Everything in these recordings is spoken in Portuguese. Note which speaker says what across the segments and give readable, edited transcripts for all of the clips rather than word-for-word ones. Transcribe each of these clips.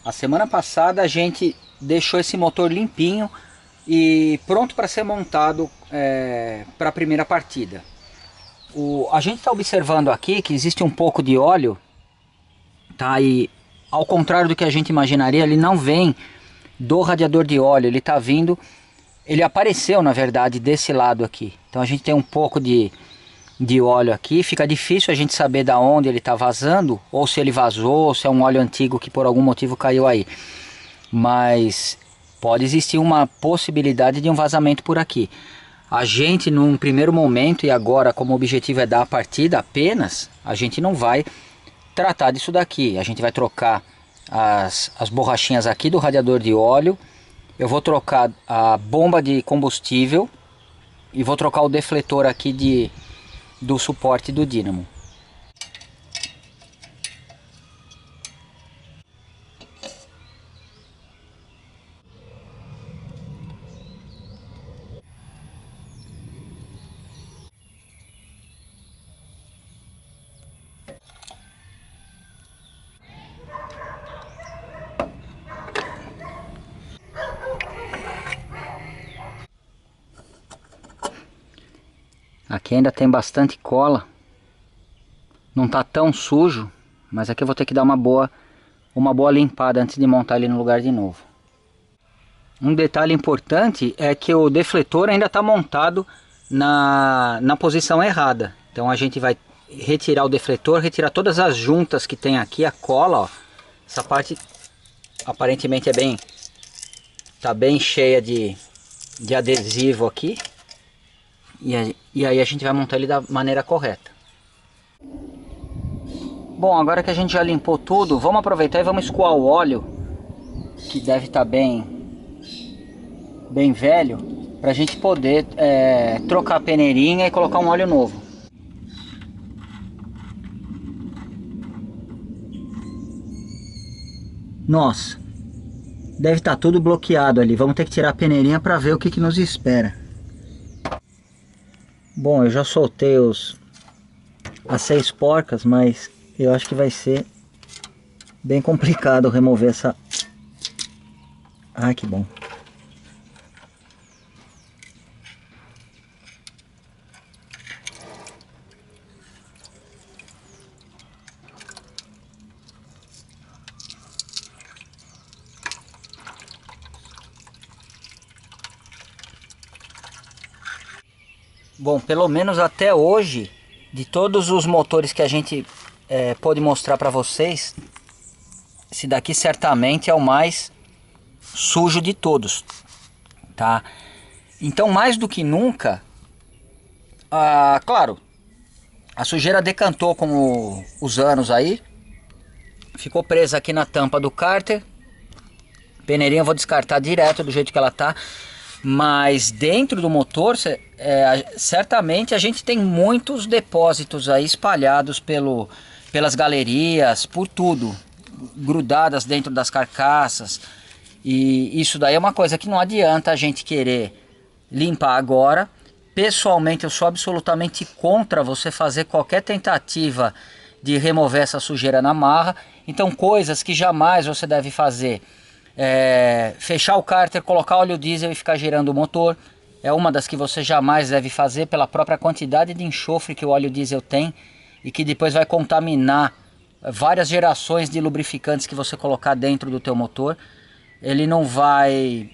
Speaker 1: A semana passada a gente deixou esse motor limpinho e pronto para ser montado para a primeira partida. A gente está observando aqui que existe um pouco de óleo, tá? E ao contrário do que a gente imaginaria, ele não vem do radiador de óleo, ele está vindo, ele apareceu na verdade desse lado aqui. Então a gente tem um pouco de óleo aqui, fica difícil a gente saber da onde ele está vazando, ou se ele vazou, ou se é um óleo antigo que por algum motivo caiu aí. Mas pode existir uma possibilidade de um vazamento por aqui. A gente num primeiro momento, e agora como o objetivo é dar a partida apenas, a gente não vai tratar disso daqui. A gente vai trocar as borrachinhas aqui do radiador de óleo, eu vou trocar a bomba de combustível e vou trocar o defletor aqui do suporte do dínamo. Aqui ainda tem bastante cola, não está tão sujo, mas aqui eu vou ter que dar uma boa limpada antes de montar ele no lugar de novo. Um detalhe importante é que o defletor ainda está montado na posição errada. Então a gente vai retirar o defletor, retirar todas as juntas que tem aqui, a cola, ó. Essa parte aparentemente tá bem cheia de adesivo aqui. E aí a gente vai montar ele da maneira correta. Bom, agora que a gente já limpou tudo, vamos aproveitar e vamos escoar o óleo, que deve estar bem velho, para a gente poder trocar a peneirinha e colocar um óleo novo. Nossa, deve estar tudo bloqueado ali. Vamos ter que tirar a peneirinha para ver o que nos espera. Bom, eu já soltei as 6 porcas, mas eu acho que vai ser bem complicado remover essa... Ah, que bom. Bom, pelo menos até hoje, de todos os motores que a gente pôde mostrar para vocês, esse daqui certamente é o mais sujo de todos, tá? Então, mais do que nunca, claro, a sujeira decantou com os anos aí, ficou presa aqui na tampa do cárter. Peneirinha eu vou descartar direto do jeito que ela tá. Mas dentro do motor, certamente a gente tem muitos depósitos aí espalhados pelas galerias, por tudo, grudadas dentro das carcaças. E isso daí é uma coisa que não adianta a gente querer limpar agora. Pessoalmente eu sou absolutamente contra você fazer qualquer tentativa de remover essa sujeira na marra. Então coisas que jamais você deve fazer: fechar o cárter, colocar óleo diesel e ficar girando o motor. É uma das que você jamais deve fazer pela própria quantidade de enxofre que o óleo diesel tem e que depois vai contaminar várias gerações de lubrificantes que você colocar dentro do teu motor. Ele não vai,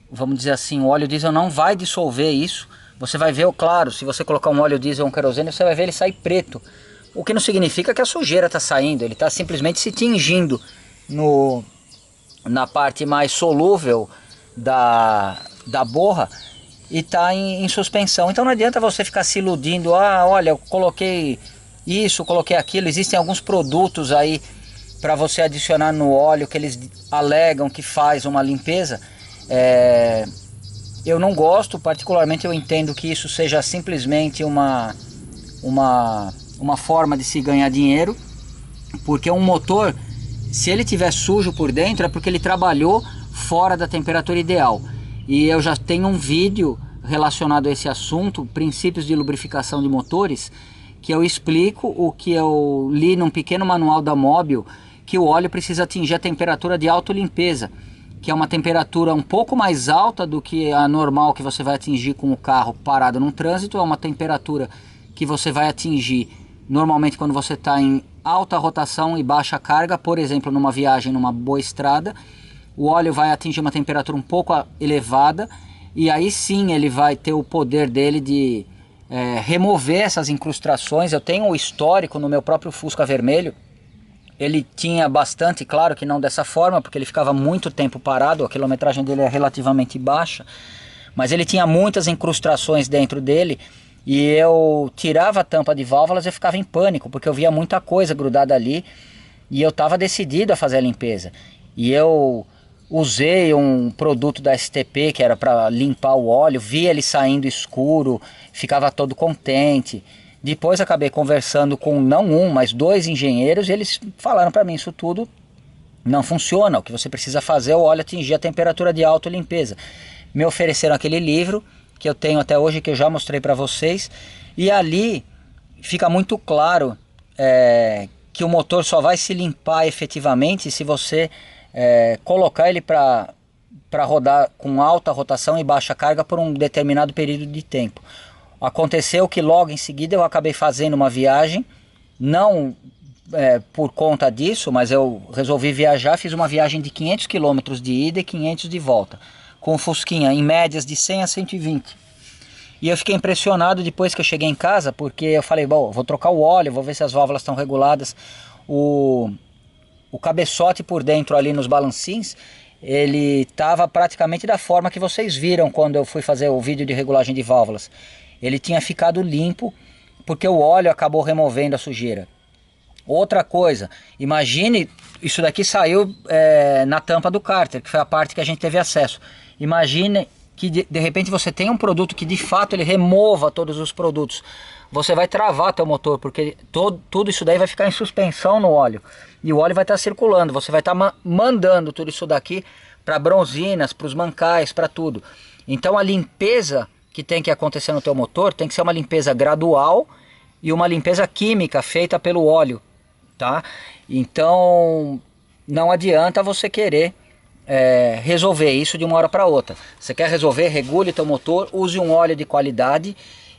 Speaker 1: vamos dizer assim, o óleo diesel não vai dissolver isso. Você vai ver, claro, se você colocar um óleo diesel ou um querosene, você vai ver ele sair preto, o que não significa que a sujeira está saindo, ele está simplesmente se tingindo na parte mais solúvel da borra e está em suspensão. Então não adianta você ficar se iludindo: olha, eu coloquei isso, coloquei aquilo. Existem alguns produtos aí para você adicionar no óleo que eles alegam que faz uma limpeza. Eu não gosto, particularmente eu entendo que isso seja simplesmente uma forma de se ganhar dinheiro, porque um motor, se ele tiver sujo por dentro, é porque ele trabalhou fora da temperatura ideal. E eu já tenho um vídeo relacionado a esse assunto, princípios de lubrificação de motores, que eu explico o que eu li num pequeno manual da Mobil, que o óleo precisa atingir a temperatura de autolimpeza, que é uma temperatura um pouco mais alta do que a normal que você vai atingir com o carro parado num trânsito. É uma temperatura que você vai atingir normalmente quando você está em alta rotação e baixa carga, por exemplo, numa viagem numa boa estrada. O óleo vai atingir uma temperatura um pouco elevada e aí sim ele vai ter o poder dele de remover essas incrustações. Eu tenho um histórico no meu próprio Fusca vermelho. Ele tinha bastante, claro que não dessa forma, porque ele ficava muito tempo parado, a quilometragem dele é relativamente baixa, mas ele tinha muitas incrustações dentro dele e eu tirava a tampa de válvulas e eu ficava em pânico, porque eu via muita coisa grudada ali e eu estava decidido a fazer a limpeza. E eu usei um produto da STP que era para limpar o óleo, via ele saindo escuro, ficava todo contente. Depois acabei conversando com não um, mas 2 engenheiros e eles falaram para mim, isso tudo não funciona, o que você precisa fazer é o óleo atingir a temperatura de autolimpeza. Me ofereceram aquele livro que eu tenho até hoje, que eu já mostrei para vocês, e ali fica muito claro que o motor só vai se limpar efetivamente se você colocar ele para rodar com alta rotação e baixa carga por um determinado período de tempo. Aconteceu que logo em seguida eu acabei fazendo uma viagem, não por conta disso, mas eu resolvi viajar, fiz uma viagem de 500 km de ida e 500 de volta, com o Fusquinha em médias de 100 a 120. E eu fiquei impressionado depois que eu cheguei em casa, porque eu falei, bom, vou trocar o óleo, vou ver se as válvulas estão reguladas. O cabeçote por dentro ali nos balancins, ele estava praticamente da forma que vocês viram quando eu fui fazer o vídeo de regulagem de válvulas. Ele tinha ficado limpo porque o óleo acabou removendo a sujeira. Outra coisa, imagine, isso daqui saiu na tampa do cárter, que foi a parte que a gente teve acesso. Imagine que de repente você tem um produto que de fato ele remova todos os produtos. Você vai travar teu motor, porque tudo isso daí vai ficar em suspensão no óleo. E o óleo vai estar circulando, você vai estar mandando tudo isso daqui para bronzinas, para os mancais, para tudo. Então a limpeza que tem que acontecer no teu motor tem que ser uma limpeza gradual e uma limpeza química feita pelo óleo, tá? Então não adianta você querer resolver isso de uma hora para outra. Você quer resolver, regule teu motor, use um óleo de qualidade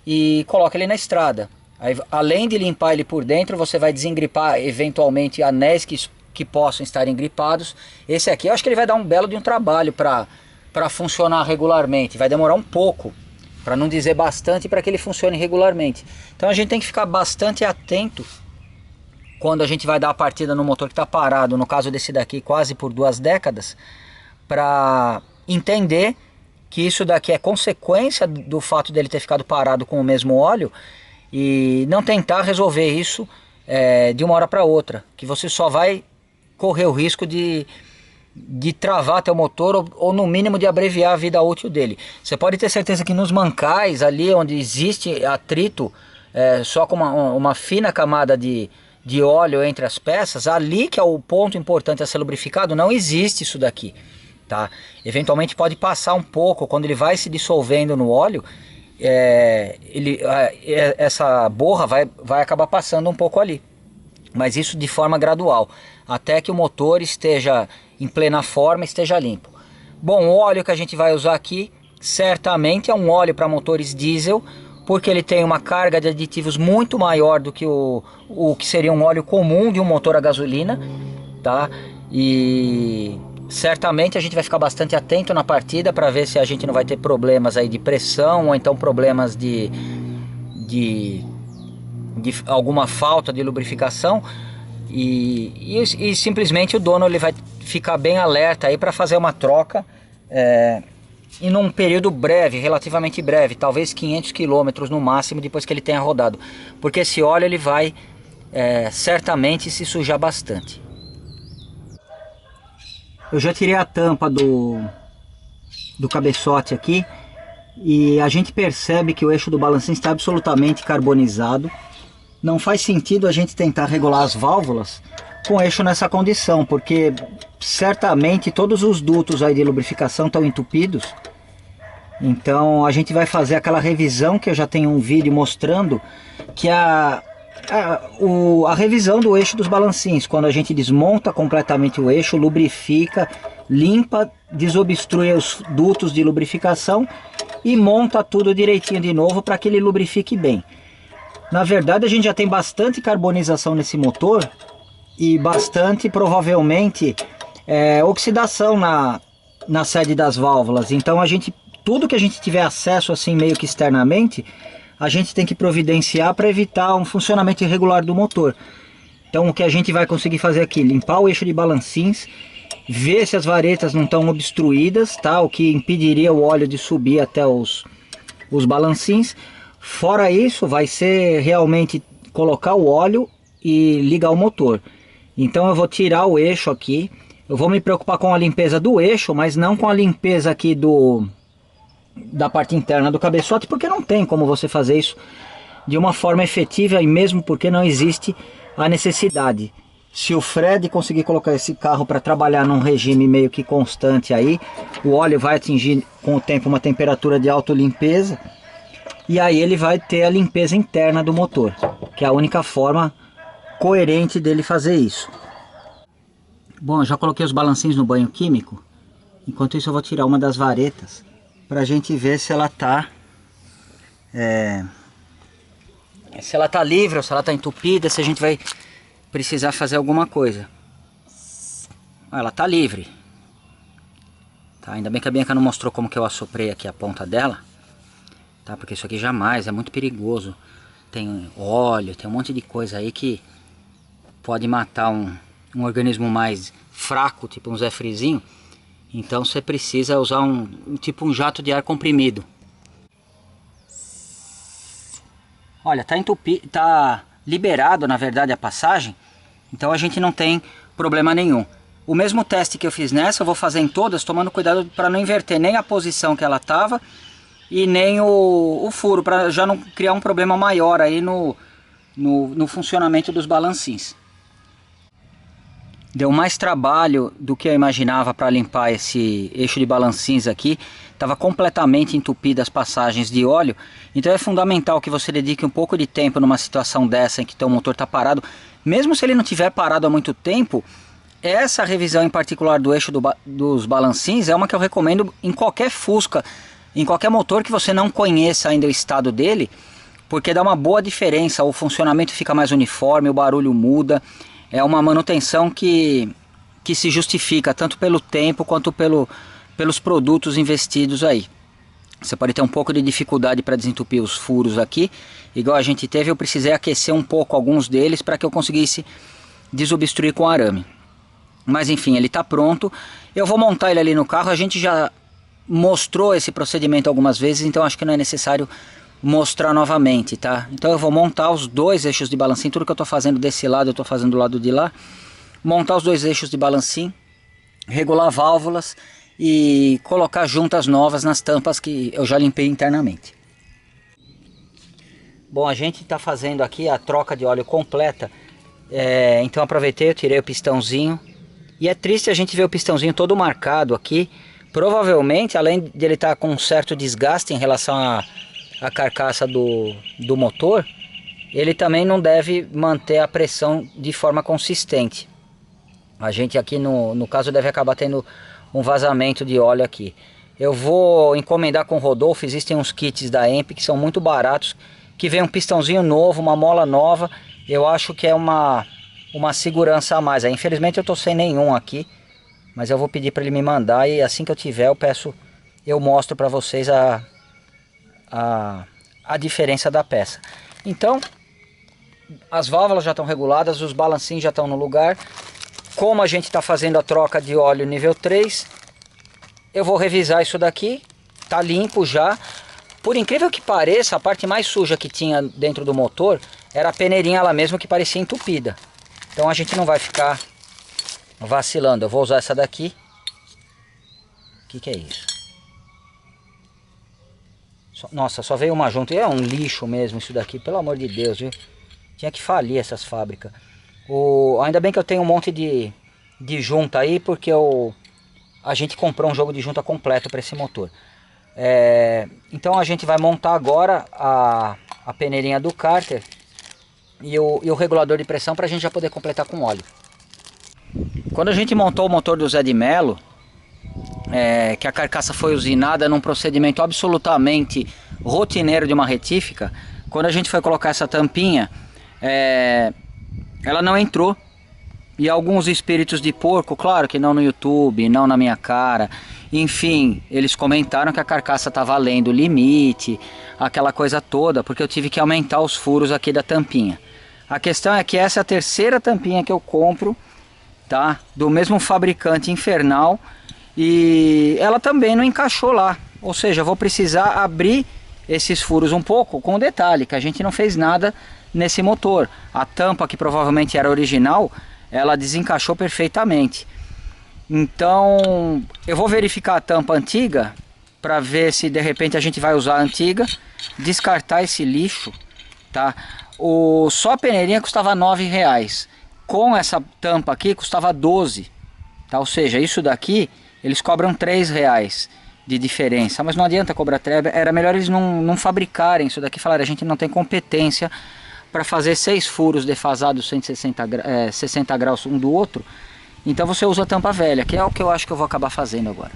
Speaker 1: e coloque ele na estrada. Aí, além de limpar ele por dentro, você vai desengripar eventualmente anéis que possam estar engripados. Esse aqui eu acho que ele vai dar um belo de um trabalho para funcionar regularmente, vai demorar um pouco, para não dizer bastante, para que ele funcione regularmente. Então a gente tem que ficar bastante atento quando a gente vai dar a partida no motor que está parado, no caso desse daqui quase por 2 décadas, para entender que isso daqui é consequência do fato dele ter ficado parado com o mesmo óleo e não tentar resolver isso de uma hora para outra, que você só vai correr o risco de travar teu motor ou no mínimo de abreviar a vida útil dele. Você pode ter certeza que nos mancais, ali onde existe atrito, só com uma fina camada de óleo entre as peças, ali que é o ponto importante a ser lubrificado, não existe isso daqui, tá? Eventualmente pode passar um pouco, quando ele vai se dissolvendo no óleo, essa borra vai acabar passando um pouco ali, mas isso de forma gradual, até que o motor esteja em plena forma, esteja limpo. Bom, o óleo que a gente vai usar aqui certamente é um óleo para motores diesel, porque ele tem uma carga de aditivos muito maior do que o que seria um óleo comum de um motor a gasolina, tá? E certamente a gente vai ficar bastante atento na partida para ver se a gente não vai ter problemas aí de pressão ou então problemas de alguma falta de lubrificação. E simplesmente o dono ele vai ficar bem alerta aí para fazer uma troca e num período breve, relativamente breve, talvez 500 km no máximo depois que ele tenha rodado, porque esse óleo ele vai certamente se sujar bastante. Eu já tirei a tampa do cabeçote aqui e a gente percebe que o eixo do balancim está absolutamente carbonizado. Não faz sentido a gente tentar regular as válvulas com o eixo nessa condição, porque certamente todos os dutos aí de lubrificação estão entupidos. Então a gente vai fazer aquela revisão que eu já tenho um vídeo mostrando, que A revisão do eixo dos balancins, quando a gente desmonta completamente o eixo, lubrifica, limpa, desobstrui os dutos de lubrificação e monta tudo direitinho de novo para que ele lubrifique bem. Na verdade, a gente já tem bastante carbonização nesse motor e bastante, provavelmente, oxidação na sede das válvulas. Então tudo que a gente tiver acesso assim meio que externamente, a gente tem que providenciar para evitar um funcionamento irregular do motor. Então o que a gente vai conseguir fazer aqui, limpar o eixo de balancins, ver se as varetas não estão obstruídas, tá? O que impediria o óleo de subir até os balancins. Fora isso, vai ser realmente colocar o óleo e ligar o motor. Então eu vou tirar o eixo aqui, eu vou me preocupar com a limpeza do eixo, mas não com a limpeza aqui da parte interna do cabeçote, porque não tem como você fazer isso de uma forma efetiva, e mesmo porque não existe a necessidade. Se o Fred conseguir colocar esse carro para trabalhar num regime meio que constante aí, o óleo vai atingir com o tempo uma temperatura de autolimpeza, e aí ele vai ter a limpeza interna do motor, que é a única forma coerente dele fazer isso. Bom, eu já coloquei os balancinhos no banho químico. Enquanto isso eu vou tirar uma das varetas pra gente ver se ela tá livre ou se ela tá entupida, se a gente vai precisar fazer alguma coisa. Ela tá livre, tá? Ainda bem que a Bianca não mostrou como que eu assoprei aqui a ponta dela, tá? Porque isso aqui jamais, é muito perigoso. Tem óleo, tem um monte de coisa aí que pode matar um organismo mais fraco, tipo um Zé Frizinho. Então você precisa usar tipo um jato de ar comprimido. Olha, tá entupido, tá liberado na verdade a passagem, então a gente não tem problema nenhum. O mesmo teste que eu fiz nessa eu vou fazer em todas, tomando cuidado para não inverter nem a posição que ela estava e nem o furo, para já não criar um problema maior aí no funcionamento dos balancins. Deu mais trabalho do que eu imaginava para limpar esse eixo de balancins aqui. Estava completamente entupido as passagens de óleo. Então é fundamental que você dedique um pouco de tempo numa situação dessa em que o motor está parado. Mesmo se ele não tiver parado há muito tempo, essa revisão em particular do eixo dos balancins é uma que eu recomendo em qualquer Fusca, em qualquer motor que você não conheça ainda o estado dele, porque dá uma boa diferença, o funcionamento fica mais uniforme, o barulho muda. É uma manutenção que se justifica tanto pelo tempo quanto pelos produtos investidos aí. Você pode ter um pouco de dificuldade para desentupir os furos aqui, igual a gente teve. Eu precisei aquecer um pouco alguns deles para que eu conseguisse desobstruir com arame. Mas enfim, ele está pronto. Eu vou montar ele ali no carro. A gente já mostrou esse procedimento algumas vezes, então acho que não é necessário mostrar novamente, tá? Então eu vou montar os dois eixos de balancim. Tudo que eu estou fazendo desse lado eu estou fazendo do lado de lá. Montar os dois eixos de balancim, regular válvulas e colocar juntas novas nas tampas que eu já limpei internamente. Bom, a gente está fazendo aqui a troca de óleo completa. Então aproveitei, eu tirei o pistãozinho. E é triste a gente ver o pistãozinho todo marcado aqui. Provavelmente, além de ele estar com um certo desgaste em relação a carcaça do motor, ele também não deve manter a pressão de forma consistente. A gente aqui no caso deve acabar tendo um vazamento de óleo aqui. Eu vou encomendar com o Rodolfo. Existem uns kits da EMP que são muito baratos, que vem um pistãozinho novo, uma mola nova. Eu acho que é uma segurança a mais. Infelizmente eu estou sem nenhum aqui, mas eu vou pedir para ele me mandar, e assim que eu tiver eu mostro para vocês a diferença da peça. Então as válvulas já estão reguladas, os balancins já estão no lugar. Como a gente está fazendo a troca de óleo nível 3, eu vou revisar isso daqui. Tá limpo já. Por incrível que pareça, a parte mais suja que tinha dentro do motor era a peneirinha ela mesma, que parecia entupida. Então a gente não vai ficar vacilando. Eu vou usar essa daqui. O que é isso? Nossa, só veio uma junto. É um lixo mesmo isso daqui, pelo amor de Deus, viu? Tinha que falir essas fábricas. Ainda bem que eu tenho um monte de junta aí, porque a gente comprou um jogo de junta completo para esse motor. Então a gente vai montar agora a peneirinha do cárter. e o regulador de pressão para a gente já poder completar com óleo. Quando a gente montou o motor do Zé de Mello, que a carcaça foi usinada num procedimento absolutamente rotineiro de uma retífica, quando a gente foi colocar essa tampinha, ela não entrou. E alguns espíritos de porco, claro que não no YouTube, não na minha cara, enfim, eles comentaram que a carcaça estava além do limite, aquela coisa toda, porque eu tive que aumentar os furos aqui da tampinha. A questão é que essa é a terceira tampinha que eu compro, tá? Do mesmo fabricante infernal, e ela também não encaixou lá. Ou seja, eu vou precisar abrir esses furos um pouco, com detalhe, que a gente não fez nada nesse motor. A tampa, que provavelmente era original, ela desencaixou perfeitamente. Então eu vou verificar a tampa antiga para ver se de repente a gente vai usar a antiga, descartar esse lixo, tá? Só a peneirinha custava R$9, com essa tampa aqui custava 12, tá? Ou seja, isso daqui eles cobram R$3 de diferença, mas não adianta cobrar 3, era melhor eles não fabricarem isso daqui, falaram, a gente não tem competência para fazer 6 furos defasados 60 graus um do outro, então você usa a tampa velha, que é o que eu acho que eu vou acabar fazendo agora.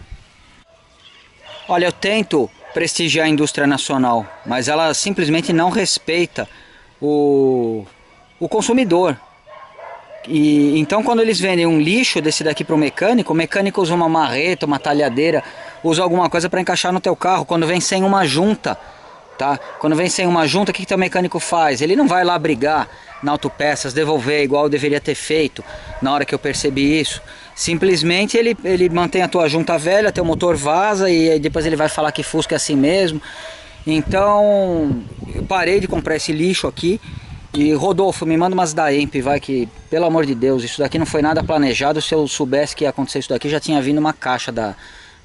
Speaker 1: Olha, eu tento prestigiar a indústria nacional, mas ela simplesmente não respeita o consumidor. E então quando eles vendem um lixo desse daqui para o mecânico usa uma marreta, uma talhadeira, usa alguma coisa para encaixar no teu carro, quando vem sem uma junta. Tá? Quando vem sem uma junta, o que o teu mecânico faz? Ele não vai lá brigar na autopeças, devolver igual eu deveria ter feito na hora que eu percebi isso. Simplesmente ele mantém a tua junta velha, teu motor vaza e depois ele vai falar que Fusca é assim mesmo. Então eu parei de comprar esse lixo aqui. E Rodolfo, me manda umas da EMP, vai, que pelo amor de Deus, isso daqui não foi nada planejado. Se eu soubesse que ia acontecer isso daqui, já tinha vindo uma caixa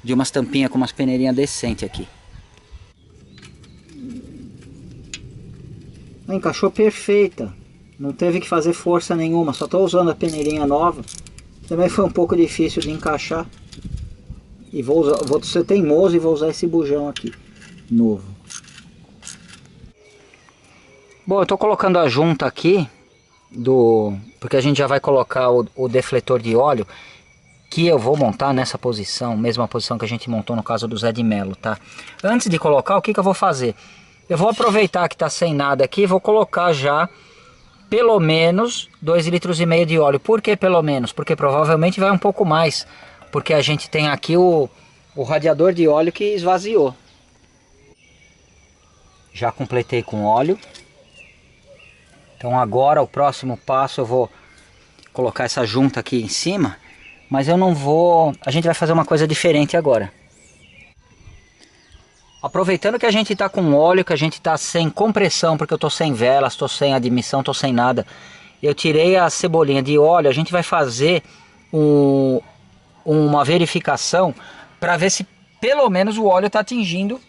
Speaker 1: de umas tampinhas com umas peneirinhas decentes aqui. Encaixou perfeita, não teve que fazer força nenhuma, só estou usando a peneirinha nova. Também foi um pouco difícil de encaixar. E vou ser teimoso e vou usar esse bujão aqui, novo. Bom, eu estou colocando a junta aqui, porque a gente já vai colocar o defletor de óleo, que eu vou montar nessa posição, mesma posição que a gente montou no caso do Zé de Mello, tá? Antes de colocar, o que eu vou fazer? Eu vou aproveitar que está sem nada aqui e vou colocar já pelo menos 2,5 litros de óleo. Por que pelo menos? Porque provavelmente vai um pouco mais. Porque a gente tem aqui o radiador de óleo que esvaziou. Já completei com óleo. Então agora o próximo passo eu vou colocar essa junta aqui em cima. Mas eu não vou... A gente vai fazer uma coisa diferente agora. Aproveitando que a gente está com óleo, que a gente está sem compressão, porque eu estou sem velas, estou sem admissão, estou sem nada. Eu tirei a cebolinha de óleo, a gente vai fazer uma verificação para ver se pelo menos o óleo está atingindo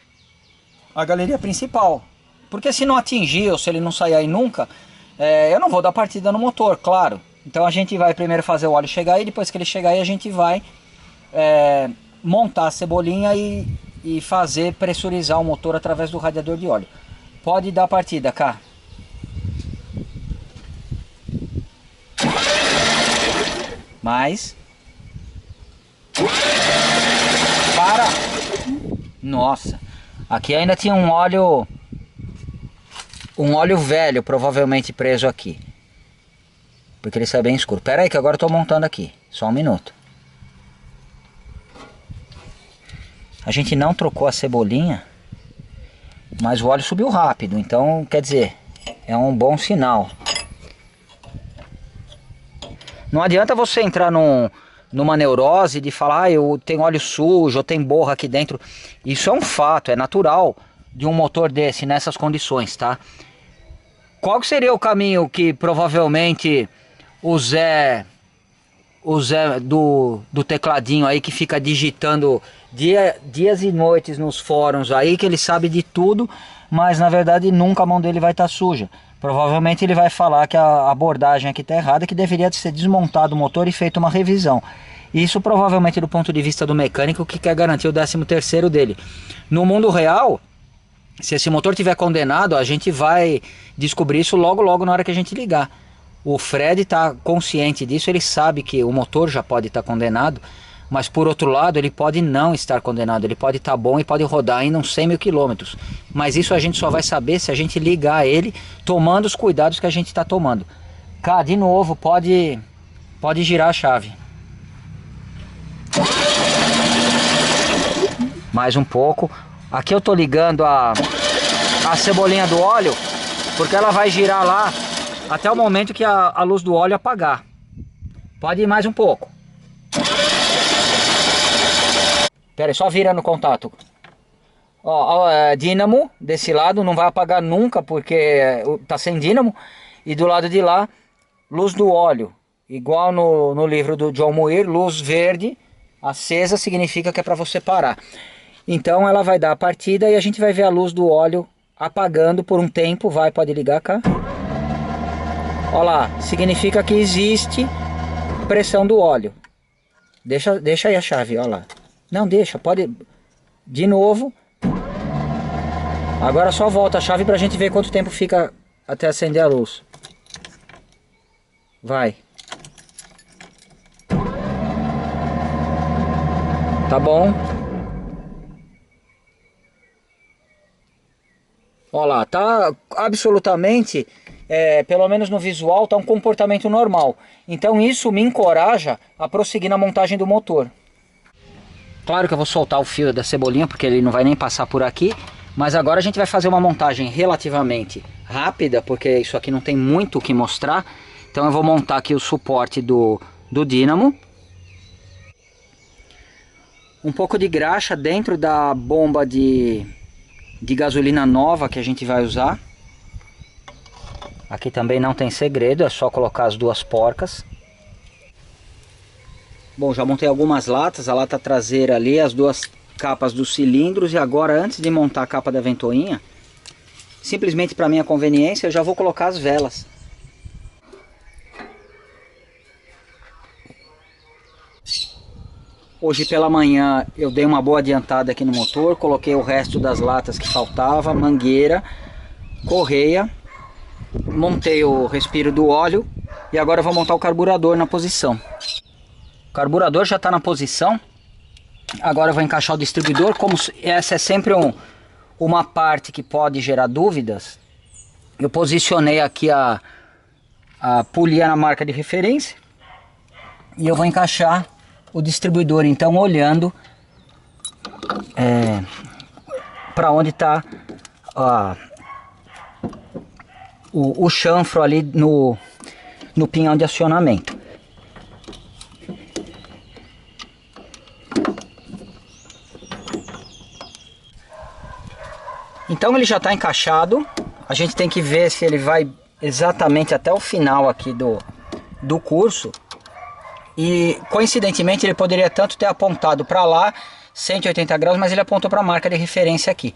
Speaker 1: a galeria principal. Porque se não atingir, ou se ele não sair aí nunca, eu não vou dar partida no motor, claro. Então a gente vai primeiro fazer o óleo chegar aí, depois que ele chegar aí a gente vai montar a cebolinha e fazer pressurizar o motor através do radiador de óleo. Pode dar partida, cá. Mais. Para. Nossa. Aqui ainda tinha um óleo velho, provavelmente preso aqui. Porque ele sai bem escuro. Pera aí que agora eu estou montando aqui. Só um minuto. A gente não trocou a cebolinha, mas o óleo subiu rápido, então quer dizer, é um bom sinal. Não adianta você entrar numa neurose de falar, eu tenho óleo sujo, eu tenho borra aqui dentro. Isso é um fato, é natural de um motor desse, nessas condições, tá? Qual que seria o caminho que provavelmente o Zé do tecladinho aí, que fica digitando dias e noites nos fóruns aí, que ele sabe de tudo, mas na verdade nunca a mão dele vai estar suja. Provavelmente ele vai falar que a abordagem aqui está errada, que deveria ser desmontado o motor e feito uma revisão. Isso provavelmente do ponto de vista do mecânico que quer garantir o 13º dele. No mundo real, Se esse motor tiver condenado, a gente vai descobrir isso logo logo na hora que a gente ligar. O Fred está consciente disso, ele sabe que o motor já pode estar condenado, mas por outro lado ele pode não estar condenado, ele pode estar bom e pode rodar ainda uns 100 mil quilômetros. Mas isso a gente só vai saber se a gente ligar ele tomando os cuidados que a gente está tomando. Cá, de novo, pode girar a chave. Mais um pouco. Aqui eu tô ligando a cebolinha do óleo, porque ela vai girar lá até o momento que a luz do óleo apagar. Pode ir mais um pouco. Pera aí, só virando o contato. Ó, dínamo desse lado não vai apagar nunca porque tá sem dínamo. E do lado de lá, luz do óleo. Igual no livro do John Muir, luz verde acesa significa que é para você parar. Então ela vai dar a partida e a gente vai ver a luz do óleo apagando por um tempo. Pode ligar cá. Olha lá, significa que existe pressão do óleo. Deixa aí a chave, olha lá. Não, deixa, pode... De novo. Agora só volta a chave pra gente ver quanto tempo fica até acender a luz. Vai. Tá bom. Olha lá, tá absolutamente, pelo menos no visual, tá um comportamento normal. Então isso me encoraja a prosseguir na montagem do motor. Claro que eu vou soltar o fio da cebolinha, porque ele não vai nem passar por aqui. Mas agora a gente vai fazer uma montagem relativamente rápida, porque isso aqui não tem muito o que mostrar. Então eu vou montar aqui o suporte do dínamo. Um pouco de graxa dentro da bomba de gasolina nova que a gente vai usar. Aqui também não tem segredo, é só colocar as duas porcas. Bom, já montei algumas latas, a lata traseira ali, as duas capas dos cilindros. E agora, antes de montar a capa da ventoinha, simplesmente para minha conveniência, eu já vou colocar as velas. Hoje pela manhã eu dei uma boa adiantada aqui no motor, coloquei o resto das latas que faltava, mangueira, correia, montei o respiro do óleo e agora eu vou montar o carburador na posição. O carburador já está na posição, agora eu vou encaixar o distribuidor. Como essa é sempre uma parte que pode gerar dúvidas, eu posicionei aqui a polia na marca de referência e eu vou encaixar o distribuidor, então olhando para onde está o chanfro ali no pinhão de acionamento. Então ele já está encaixado. A gente tem que ver se ele vai exatamente até o final aqui do curso. E coincidentemente ele poderia tanto ter apontado para lá 180 graus, mas ele apontou para a marca de referência aqui.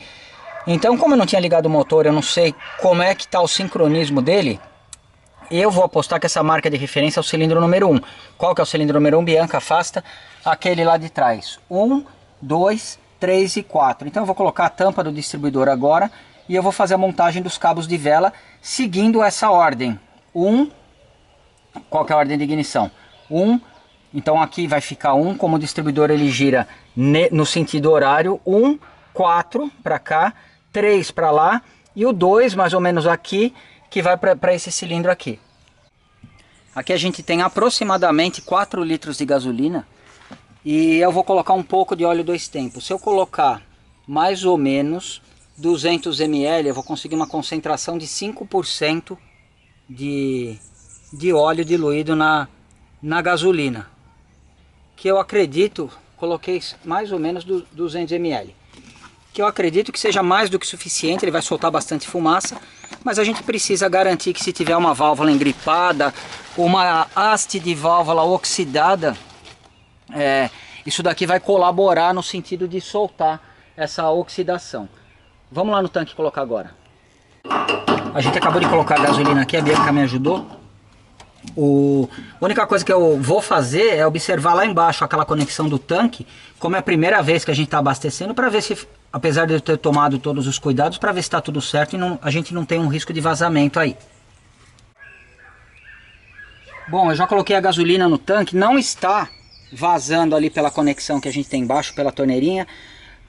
Speaker 1: Então, como eu não tinha ligado o motor, eu não sei como é que está o sincronismo dele. Eu vou apostar que essa marca de referência é o cilindro número 1. Qual que é o cilindro número 1? Bianca, afasta aquele lá de trás. 1, 2, 3 e 4. Então eu vou colocar a tampa do distribuidor agora e eu vou fazer a montagem dos cabos de vela seguindo essa ordem. 1, qual que é a ordem de ignição? 1, então aqui vai ficar 1, como o distribuidor ele gira no sentido horário, 1, 4 para cá, 3 para lá e o 2 mais ou menos aqui, que vai para esse cilindro aqui. Aqui a gente tem aproximadamente 4 litros de gasolina e eu vou colocar um pouco de óleo 2 tempos. Se eu colocar mais ou menos 200 ml, eu vou conseguir uma concentração de 5% de óleo diluído na gasolina, que eu acredito, coloquei mais ou menos 200 ml, que eu acredito que seja mais do que suficiente. Ele vai soltar bastante fumaça, mas a gente precisa garantir que se tiver uma válvula engripada, uma haste de válvula oxidada, isso daqui vai colaborar no sentido de soltar essa oxidação. Vamos lá no tanque colocar agora. A gente acabou de colocar a gasolina aqui, a Bianca me ajudou. A única coisa que eu vou fazer é observar lá embaixo aquela conexão do tanque, como é a primeira vez que a gente está abastecendo, para ver se, apesar de eu ter tomado todos os cuidados, para ver se está tudo certo e a gente não tem um risco de vazamento aí. Bom, eu já coloquei a gasolina no tanque, não está vazando ali pela conexão que a gente tem embaixo, pela torneirinha.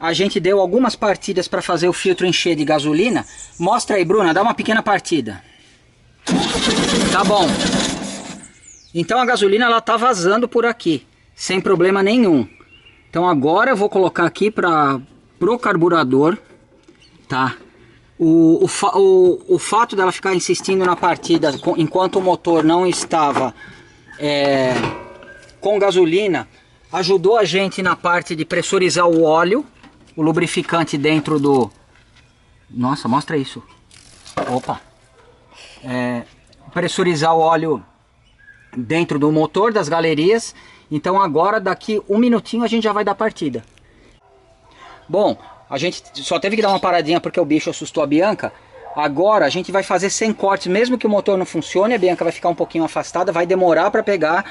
Speaker 1: A gente deu algumas partidas para fazer o filtro encher de gasolina. Mostra aí, Bruna, dá uma pequena partida. Tá bom. Então a gasolina ela tá vazando por aqui, sem problema nenhum. Então agora eu vou colocar aqui pro carburador, tá? O fato dela ficar insistindo na partida enquanto o motor não estava com gasolina, ajudou a gente na parte de pressurizar o óleo, o lubrificante dentro do... Nossa, mostra isso. Opa! Pressurizar o óleo dentro do motor, das galerias. Então agora, daqui um minutinho, a gente já vai dar partida. Bom, a gente só teve que dar uma paradinha porque o bicho assustou a Bianca. Agora a gente vai fazer sem cortes, mesmo que o motor não funcione, a Bianca vai ficar um pouquinho afastada, vai demorar para pegar,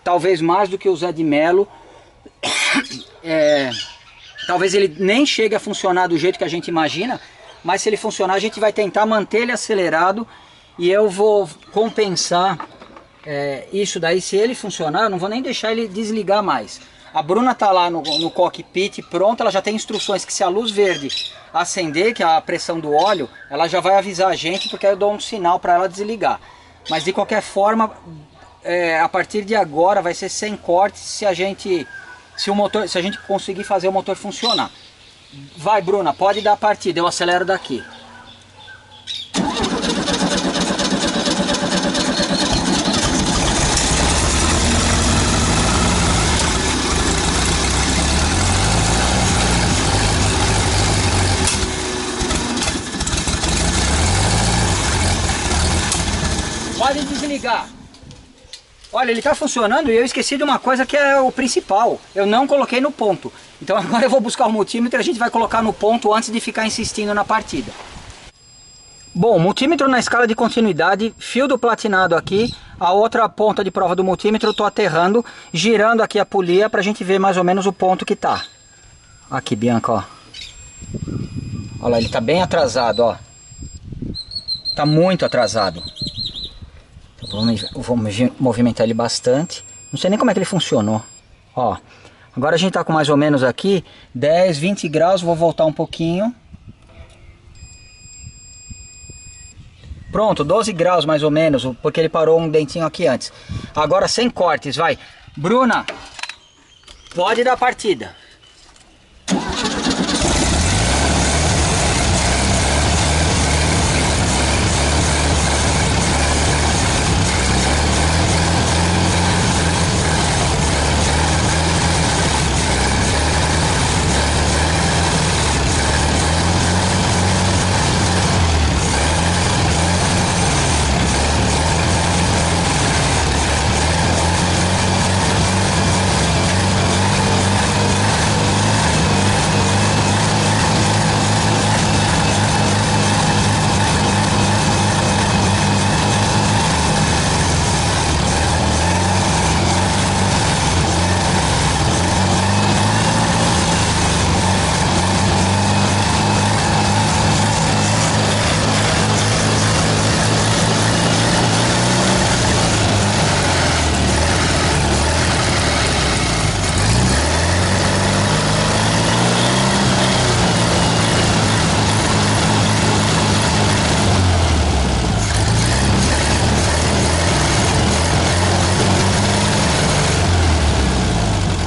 Speaker 1: talvez mais do que o Zé de Melo. Talvez ele nem chegue a funcionar do jeito que a gente imagina, mas se ele funcionar a gente vai tentar manter ele acelerado e eu vou compensar isso daí. Se ele funcionar, eu não vou nem deixar ele desligar mais. A Bruna tá lá no cockpit pronta, ela já tem instruções que se a luz verde acender, que é a pressão do óleo, ela já vai avisar a gente, porque aí eu dou um sinal para ela desligar. Mas de qualquer forma, a partir de agora vai ser sem cortes se a gente conseguir fazer o motor funcionar. Vai, Bruna, pode dar a partida, eu acelero daqui. Pode desligar. Olha, ele está funcionando e eu esqueci de uma coisa que é o principal. Eu não coloquei no ponto. Então agora eu vou buscar o multímetro e a gente vai colocar no ponto antes de ficar insistindo na partida. Bom, multímetro na escala de continuidade, fio do platinado aqui. A outra ponta de prova do multímetro eu estou aterrando, girando aqui a polia para a gente ver mais ou menos o ponto que tá. Aqui, Bianca, ó. Olha lá, ele está bem atrasado, ó. Tá muito atrasado. Vou movimentar ele bastante. Não sei nem como é que ele funcionou. Ó, agora a gente tá com mais ou menos aqui 10, 20 graus. Vou voltar um pouquinho. Pronto, 12 graus mais ou menos, porque ele parou um dentinho aqui antes. Agora sem cortes, vai. Bruna, pode dar partida.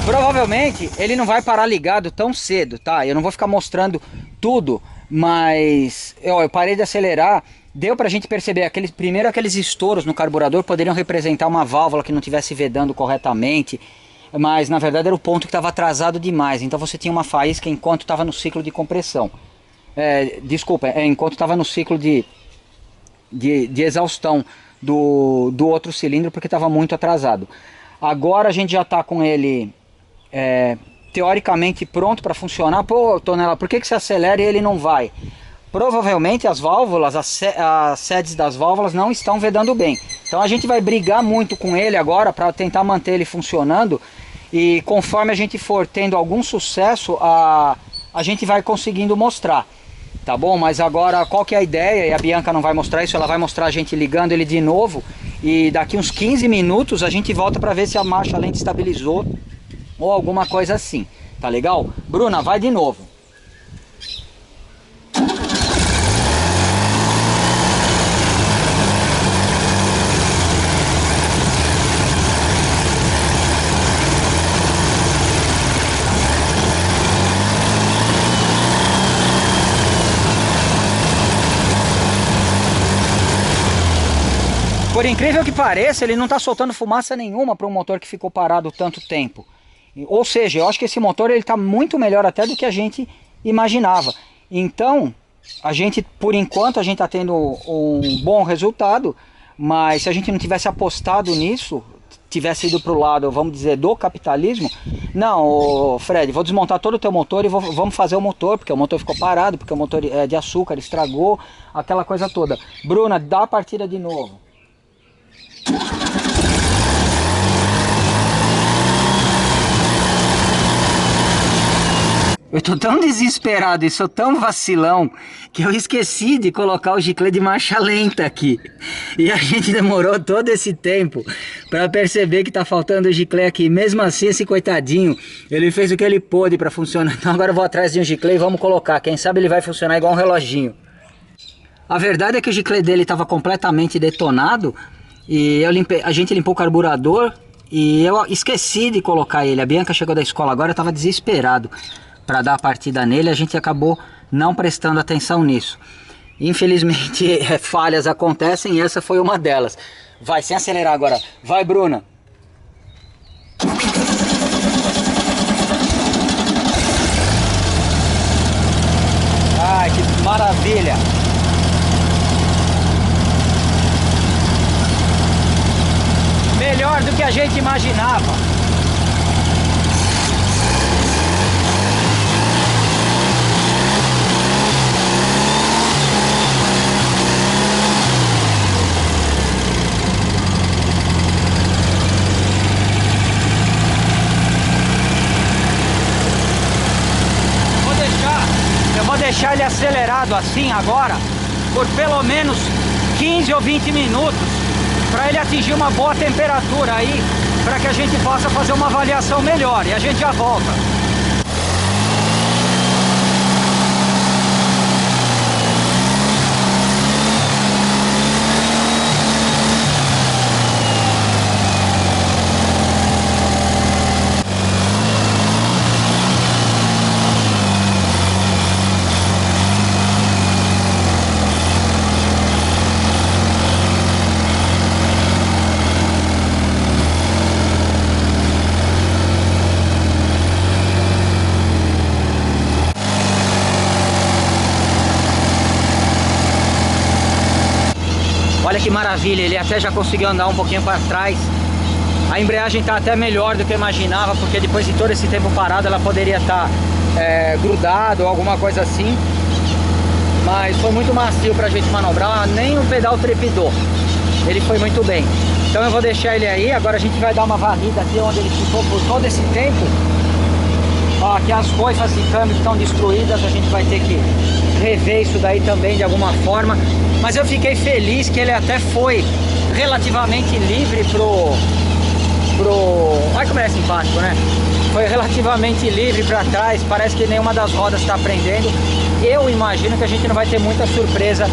Speaker 1: Provavelmente ele não vai parar ligado tão cedo, tá? Eu não vou ficar mostrando tudo, mas eu parei de acelerar. Deu pra gente perceber, aqueles estouros no carburador poderiam representar uma válvula que não estivesse vedando corretamente, mas na verdade era o ponto que estava atrasado demais. Então você tinha uma faísca enquanto estava no ciclo de compressão. Enquanto estava no ciclo de exaustão do outro cilindro, porque estava muito atrasado. Agora a gente já está com ele teoricamente pronto para funcionar. Pô, Tonela, por que você acelera e ele não vai? provavelmente as válvulas, as sedes das válvulas não estão vedando bem. Então a gente vai brigar muito com ele agora para tentar manter ele funcionando, e conforme a gente for tendo algum sucesso, a gente vai conseguindo mostrar, tá bom? Mas agora qual que é a ideia, e a Bianca não vai mostrar isso, ela vai mostrar a gente ligando ele de novo, e daqui uns 15 minutos a gente volta para ver se a marcha lenta estabilizou ou alguma coisa assim, tá legal? Bruna, vai de novo. Por incrível que pareça, ele não está soltando fumaça nenhuma para um motor que ficou parado tanto tempo. Ou seja, eu acho que esse motor está muito melhor até do que a gente imaginava. Então, a gente, por enquanto, a gente está tendo um bom resultado, mas se a gente não tivesse apostado nisso, tivesse ido para o lado, vamos dizer, do capitalismo, não, Fred, vou desmontar todo o teu motor e vamos fazer o motor, porque o motor ficou parado, porque o motor é de açúcar, estragou, aquela coisa toda. Bruna, dá a partida de novo. Eu tô tão desesperado e sou tão vacilão que eu esqueci de colocar o giclê de marcha lenta aqui. E a gente demorou todo esse tempo para perceber que tá faltando o giclê aqui. Mesmo assim, esse coitadinho, ele fez o que ele pôde para funcionar. Então agora eu vou atrás de um giclê e vamos colocar. Quem sabe ele vai funcionar igual um reloginho. A verdade é que o giclê dele estava completamente detonado. E a gente limpou o carburador e eu esqueci de colocar ele. A Bianca chegou da escola agora, eu estava desesperado para dar a partida nele. A gente acabou não prestando atenção nisso. Infelizmente falhas acontecem e essa foi uma delas. Vai, sem acelerar agora. Vai, Bruna. Ai, que maravilha. Melhor do que a gente imaginava. Eu vou deixar ele acelerado assim agora por pelo menos 15 ou 20 minutos, para ele atingir uma boa temperatura aí, para que a gente possa fazer uma avaliação melhor, e a gente já volta. Olha que maravilha, ele até já conseguiu andar um pouquinho para trás. A embreagem está até melhor do que eu imaginava, porque depois de todo esse tempo parado ela poderia estar grudada ou alguma coisa assim. Mas foi muito macio para a gente manobrar, nem o pedal trepidou. Ele foi muito bem. Então eu vou deixar ele aí, agora a gente vai dar uma varrida aqui onde ele ficou por todo esse tempo. Ó, aqui as coisas de câmbio estão destruídas, a gente vai ter que rever isso daí também de alguma forma. Mas eu fiquei feliz que ele até foi relativamente livre olha como é simpático, né? Foi relativamente livre para trás, parece que nenhuma das rodas está prendendo. Eu imagino que a gente não vai ter muita surpresa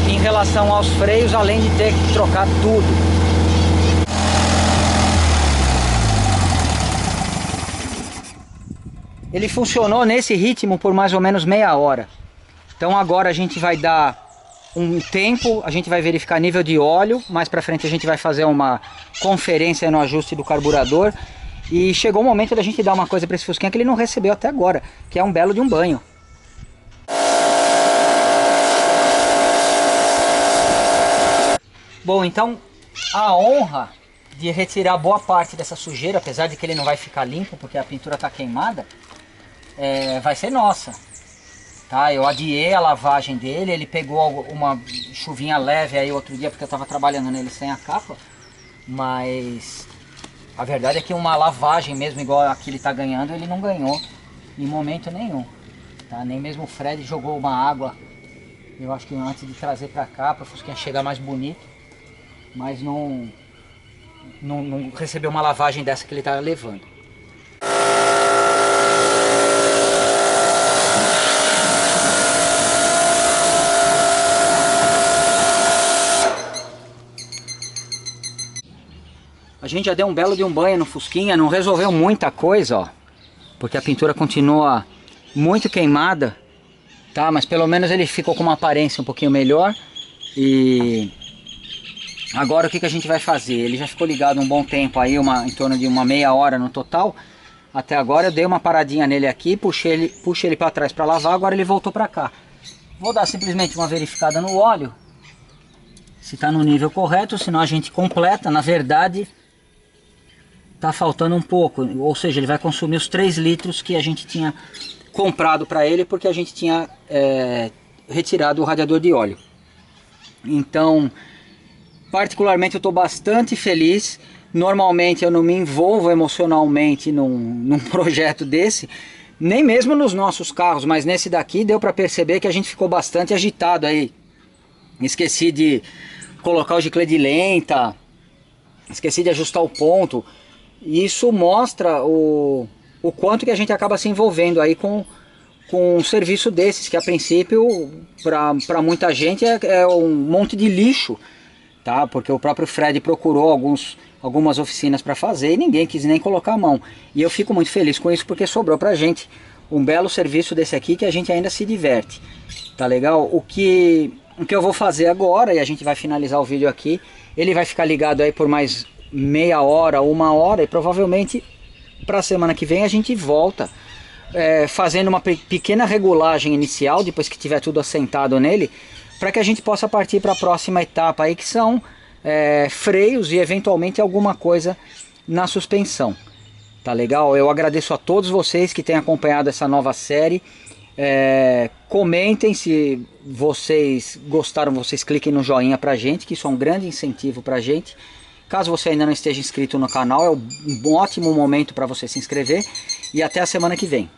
Speaker 1: em relação aos freios, além de ter que trocar tudo. Ele funcionou nesse ritmo por mais ou menos meia hora. Então agora a gente vai dar um tempo, a gente vai verificar nível de óleo. Mais pra frente a gente vai fazer uma conferência no ajuste do carburador. E chegou o momento da gente dar uma coisa para esse Fusquinha que ele não recebeu até agora, que é um belo de um banho. Bom, então a honra de retirar boa parte dessa sujeira, apesar de que ele não vai ficar limpo porque a pintura está queimada, vai ser nossa. tá? Eu adiei a lavagem dele, ele pegou uma chuvinha leve aí outro dia porque eu tava trabalhando nele sem a capa, mas a verdade é que uma lavagem mesmo igual a que ele tá ganhando, ele não ganhou em momento nenhum, tá? Nem mesmo o Fred jogou uma água, eu acho que antes de trazer pra cá, pra Fusquinha chegar mais bonito, mas não recebeu uma lavagem dessa que ele tá levando. A gente já deu um belo de um banho no Fusquinha, não resolveu muita coisa, ó, porque a pintura continua muito queimada, tá? Mas pelo menos ele ficou com uma aparência um pouquinho melhor. E agora o que a gente vai fazer? Ele já ficou ligado um bom tempo aí, em torno de uma meia hora no total. Até agora eu dei uma paradinha nele aqui, puxei ele para trás para lavar, agora ele voltou para cá. Vou dar simplesmente uma verificada no óleo, se está no nível correto, senão a gente completa. Na verdade, tá faltando um pouco, ou seja, ele vai consumir os 3 litros que a gente tinha comprado para ele, porque a gente tinha retirado o radiador de óleo. Então, particularmente eu estou bastante feliz. Normalmente eu não me envolvo emocionalmente num projeto desse, nem mesmo nos nossos carros, mas nesse daqui deu para perceber que a gente ficou bastante agitado aí. Esqueci de colocar o giclê de lenta, esqueci de ajustar o ponto. Isso mostra o quanto que a gente acaba se envolvendo aí com um serviço desses, que a princípio para muita gente é um monte de lixo, tá? Porque o próprio Fred procurou algumas oficinas para fazer e ninguém quis nem colocar a mão. E eu fico muito feliz com isso, porque sobrou pra gente um belo serviço desse aqui que a gente ainda se diverte, tá legal? O que eu vou fazer agora, e a gente vai finalizar o vídeo aqui, ele vai ficar ligado aí por mais meia hora, uma hora, e provavelmente para a semana que vem a gente volta fazendo uma pequena regulagem inicial, depois que tiver tudo assentado nele, para que a gente possa partir para a próxima etapa aí, que são freios e eventualmente alguma coisa na suspensão. Tá legal? Eu agradeço a todos vocês que têm acompanhado essa nova série. Comentem se vocês gostaram, vocês cliquem no joinha pra gente, que isso é um grande incentivo pra gente. Caso você ainda não esteja inscrito no canal, é um ótimo momento para você se inscrever. E até a semana que vem.